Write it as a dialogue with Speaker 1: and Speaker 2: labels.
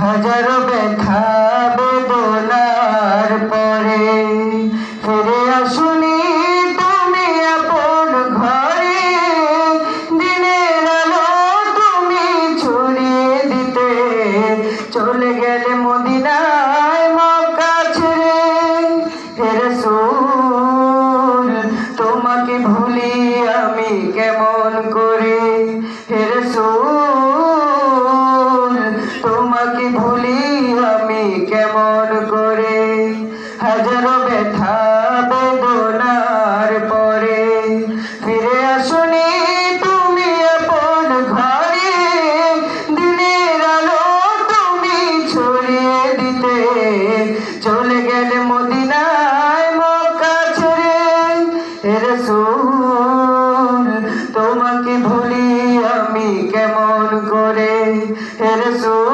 Speaker 1: হাজারো ব্যথা বেদনার পরে ফিরে আসুনি তুমি আপন ঘরে। দিনের আলো তুমি ছড়িয়ে দিতে চলে গেলে মদিনায় মক্কা ছেড়ে। হে রাসূল তোমাকে ভুলি আমি কেমন করে। হে রাসূল তোমাকে ভুলি আমি কেমন করে। হাজারো ব্যথা বেদনার পরে ফিরে আসুনি তুমি আপন ঘরে। দিনের আলো তুমি ছড়িয়ে দিতে চলে গেলে মদিনায় মক্কা ছেড়ে। হে রাসূল তোমাকে ভুলি আমি কেমন করে। হে রাসূল